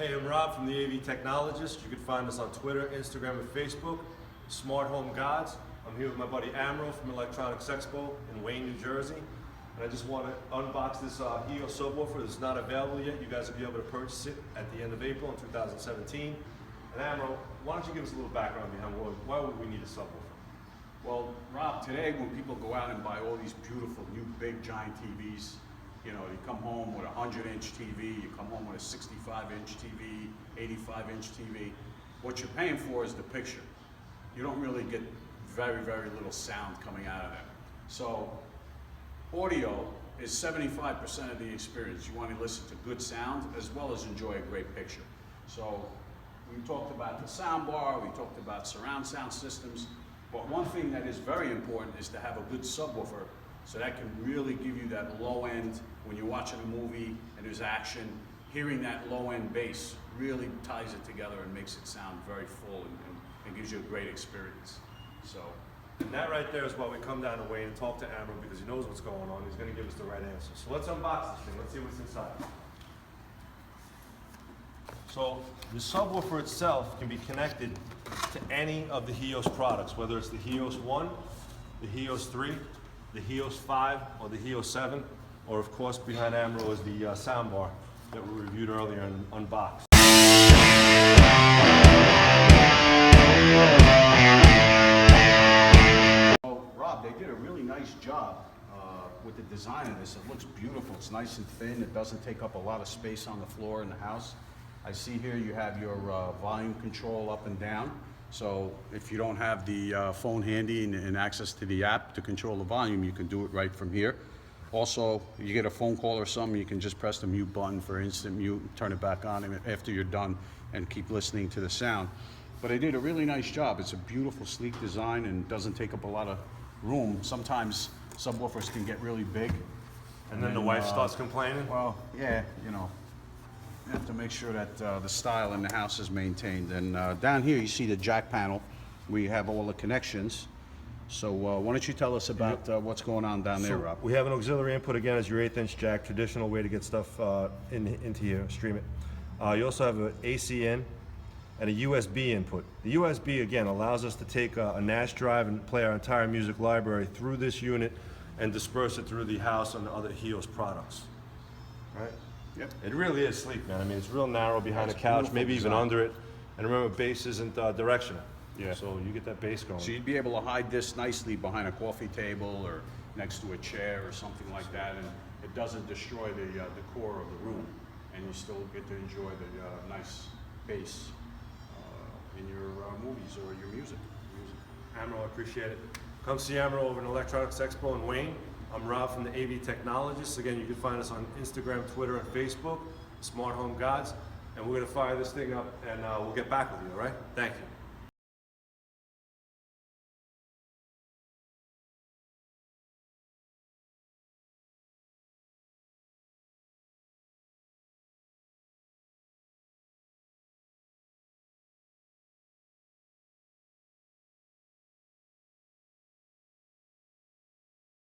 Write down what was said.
Hey, I'm Rob from the AV Technologist. You can find us on Twitter, Instagram, and Facebook. Smart Home Gods. I'm here with my buddy Amro from Electronics Expo in Wayne, New Jersey. And I just want to unbox this HEOS subwoofer that's not available yet. You guys will be able to purchase it at the end of April in 2017. And Amro, why don't you give us a little background behind why would we need a subwoofer? Well, Rob, today when people go out and buy all these beautiful new big giant TVs, you know, you come home with a 100-inch TV, you come home with a 65-inch TV, 85-inch TV. What you're paying for is the picture. You don't really get very, very little sound coming out of that. So, audio is 75% of the experience. You want to listen to good sound as well as enjoy a great picture. So, we talked about the sound bar, we talked about surround sound systems, but one thing that is very important is to have a good subwoofer, so that can really give you that low end when you're watching a movie and there's action. Hearing that low end bass really ties it together and makes it sound very full and gives you a great experience. So, and that right there is why we come down to Wayne and talk to Amro, because he knows what's going on. He's going to give us the right answer. So let's unbox this thing. Let's see what's inside. So the subwoofer itself can be connected to any of the HEOS products, whether it's the HEOS1, the HEOS3, the HEOS5, or the HEOS7, or of course behind Amro is the sound bar that we reviewed earlier and unboxed. So, Rob, they did a really nice job with the design of this. It looks beautiful. It's nice and thin. It doesn't take up a lot of space on the floor in the house. I see here you have your volume control up and down. So if you don't have the phone handy and access to the app to control the volume, you can do it right from here. Also, you get a phone call or something, you can just press the mute button for instant mute, turn it back on after you're done and keep listening to the sound. But they did a really nice job. It's a beautiful, sleek design and doesn't take up a lot of room. Sometimes subwoofers can get really big. And then the wife starts complaining? Well, yeah, you know. You have to make sure that the style in the house is maintained. And down here you see the jack panel. We have all the connections. So why don't you tell us about what's going on down there, Rob? We have an auxiliary input again as your 1/8-inch jack, traditional way to get stuff into here, stream it. You also have an AC in and a USB input. The USB again allows us to take a NAS drive and play our entire music library through this unit and disperse it through the house and the other HEOS products. Right? Yep. It really is sleek, man. I mean, it's real narrow behind the couch, maybe even under it. And remember, bass isn't directional. Yeah. So you get that bass going. So you'd be able to hide this nicely behind a coffee table or next to a chair or something like that, and it doesn't destroy the decor of the room, and you still get to enjoy the nice bass in your movies or your music. Amro, I appreciate it. Come see Amro over in Electronics Expo in Wayne. I'm Rob from the AV Technologist. Again, you can find us on Instagram, Twitter, and Facebook, Smart Home Gods. And we're going to fire this thing up and we'll get back with you, all right? Thank you.